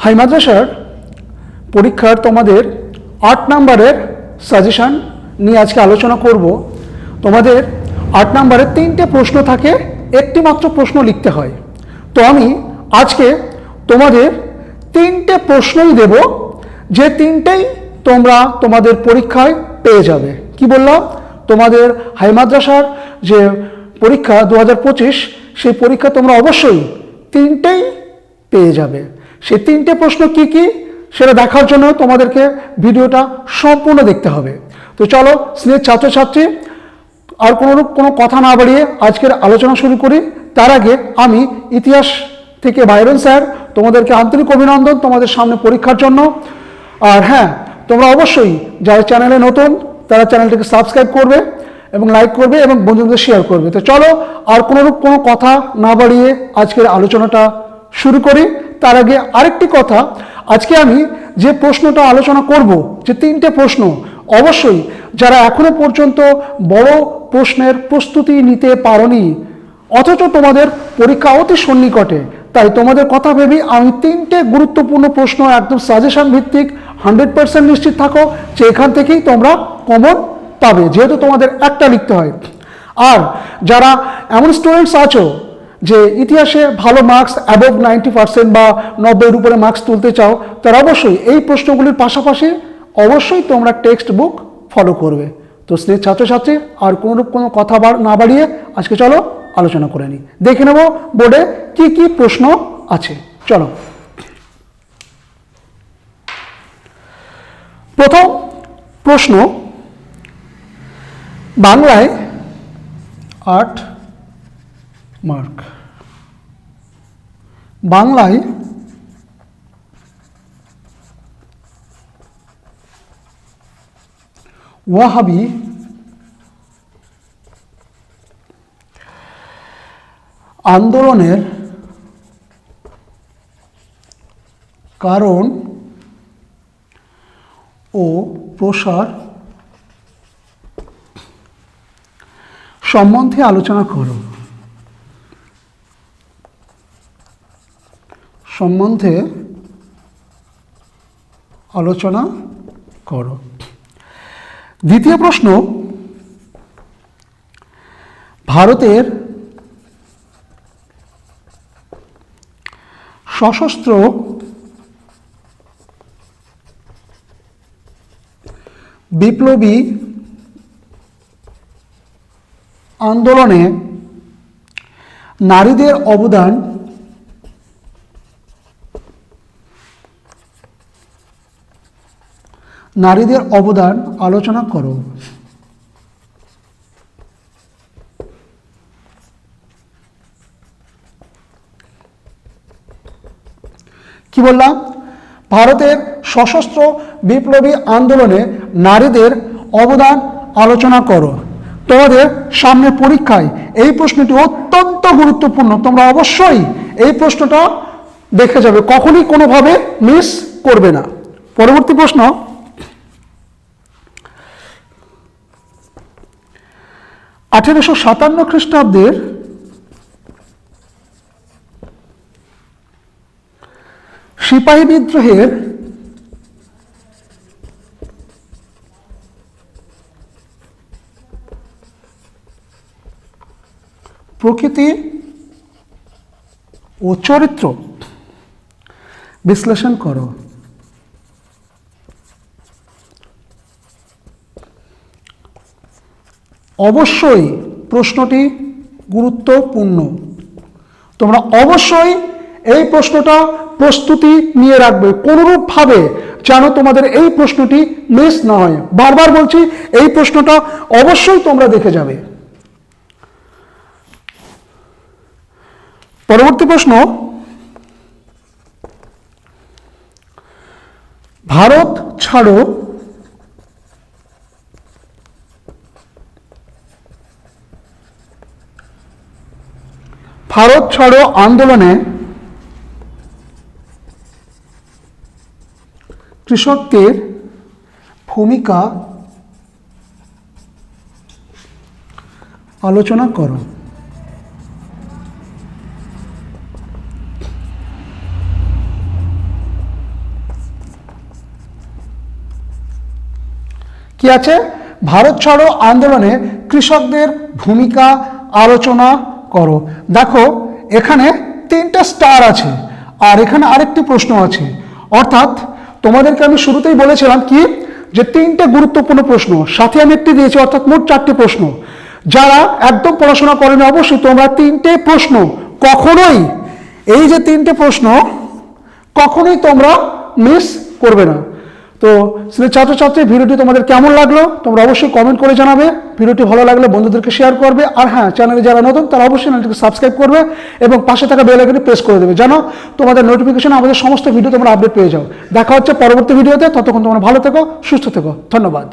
High মাদ্রাসার পরীক্ষার তোমাদের 8 নম্বরের সাজেশন নিয়ে আজকে আলোচনা করব। তোমাদের 8 নম্বরের 3টে প্রশ্ন থাকে, একটি মাত্র প্রশ্ন লিখতে হয়। তো আমি আজকে তোমাদের 3টে প্রশ্নই দেব, যে 3টেই তোমরা তোমাদের পরীক্ষায় পেয়ে যাবে। কি বললাম? তোমাদের হাই মাদ্রাসার যে পরীক্ষা 2025, সেই পরীক্ষা তোমরা অবশ্যই 3টেই পেয়ে যাবে। সেই 3টে প্রশ্ন কি কি সেটা দেখার জন্য তোমাদেরকে ভিডিওটা সম্পূর্ণ দেখতে হবে। তো চলো স্নেহ ছাত্রছাত্রী, আর কোনো কথা না বাড়িয়ে আজকের আলোচনা শুরু করি। তার আগে আমি ইতিহাস থেকে বাইরন স্যার তোমাদেরকে আন্তরিক অভিনন্দন তোমাদের সামনে পরীক্ষার জন্য। আর হ্যাঁ, তোমরা অবশ্যই যারা চ্যানেলে নতুন তারা চ্যানেলটিকে সাবস্ক্রাইব করবে এবং লাইক করবে এবং বন্ধুদের শেয়ার করবে। তো চলো আর কোনো কথা না বাড়িয়ে আজকের আলোচনাটা শুরু করি। তার আগে আরেকটি কথা, আজকে আমি যে প্রশ্নটা আলোচনা করব, যে 3টে প্রশ্ন, অবশ্যই যারা এখনো পর্যন্ত বড় প্রশ্নের প্রস্তুতি নিতে পারোনি অথচ তোমাদের পরীক্ষা অতি সন্নিকটে, তাই তোমাদের কথা ভেবেই আমি 3টে গুরুত্বপূর্ণ প্রশ্ন একদম সাজেশন ভিত্তিক 100% নিশ্চিত থাকো যে এখান থেকেই তোমরা কমন পাবে, যেহেতু তোমাদের একটা লিখতে হয়। আর যারা এমন স্টুডেন্টস আছো যে ইতিহাসে ভালো মার্কস অ্যাবভ 90% বা 90-এর উপরে মার্কস তুলতে চাও, তারা অবশ্যই এই প্রশ্নগুলির পাশাপাশি অবশ্যই তোমরা টেক্সট বুক ফলো করবে। তো স্নেহ ছাত্রছাত্রী, আর কোনো কথা না বাড়িয়ে আজকে চলো আলোচনা করে নিই। দেখে নেব বোর্ডে কি কি প্রশ্ন আছে। চলো, প্রথম প্রশ্ন, বাংলায় 8 মার্ক। বাংলায় ওয়াহাবি আন্দোলনের কারণ ও প্রসার সম্বন্ধে আলোচনা করো। সম্বন্ধে আলোচনা করো। দ্বিতীয় প্রশ্ন, ভারতের সশস্ত্র বিপ্লবী আন্দোলনে নারীদের অবদান আলোচনা করো। কি বললাম? ভারতের সশস্ত্র বিপ্লবী আন্দোলনে নারীদের অবদান আলোচনা করো। তোমাদের সামনে পরীক্ষায় এই প্রশ্নটি অত্যন্ত গুরুত্বপূর্ণ, তোমরা অবশ্যই এই প্রশ্নটা দেখে যাবে, কখনই কোনোভাবে মিস করবে না। পরবর্তী প্রশ্ন, 1857 খ্রিস্টাব্দের সিপাহী বিদ্রোহের প্রকৃতি ও চরিত্র বিশ্লেষণ করো। অবশ্যই প্রশ্নটি গুরুত্বপূর্ণ, তোমরা অবশ্যই এই প্রশ্নটা প্রস্তুতি নিয়ে রাখবে, কোনোরূপভাবে যেন তোমাদের এই প্রশ্নটি মিস না হয়। বারবার বলছি, এই প্রশ্নটা অবশ্যই তোমরা দেখে যাবে। পরবর্তী প্রশ্ন, ভারত ছাড়ো আন্দোলনে কৃষকদের ভূমিকা আলোচনা করো। কি আছে? ভারত ছাড়ো আন্দোলনে কৃষকদের ভূমিকা আলোচনা করো। দেখো এখানে 3টে স্টার আছে, আর এখানে আরেকটি প্রশ্ন আছে। অর্থাৎ তোমাদেরকে আমি শুরুতেই বলেছিলাম কি, যে 3টে গুরুত্বপূর্ণ প্রশ্ন, সাথে আমি একটি দিয়েছি, অর্থাৎ মোট 4টে প্রশ্ন। যারা একদম পড়াশোনা করেনি অবশ্যই তোমরা 3টে প্রশ্ন কখনোই, এই যে 3টে প্রশ্ন কখনোই তোমরা মিস করবে না। তো ছাত্রছাত্রী, ভিডিওটি তোমাদের কেমন লাগলো তোমরা অবশ্যই কমেন্ট করে জানাবে। ভিডিওটি ভালো লাগলে বন্ধুদেরকে শেয়ার করবে, আর হ্যাঁ, চ্যানেলে যারা নতুন তারা অবশ্যই চ্যানেলটিকে সাবস্ক্রাইব করবে এবং পাশে থাকা বেল আইকনে প্রেস করে দেবে, যেন তোমাদের নোটিফিকেশন আমাদের সমস্ত ভিডিও তোমরা আপডেট পেয়ে যাও। দেখা হচ্ছে পরবর্তী ভিডিওতে, ততক্ষণ তোমরা ভালো থেকো, সুস্থ থেকো, ধন্যবাদ।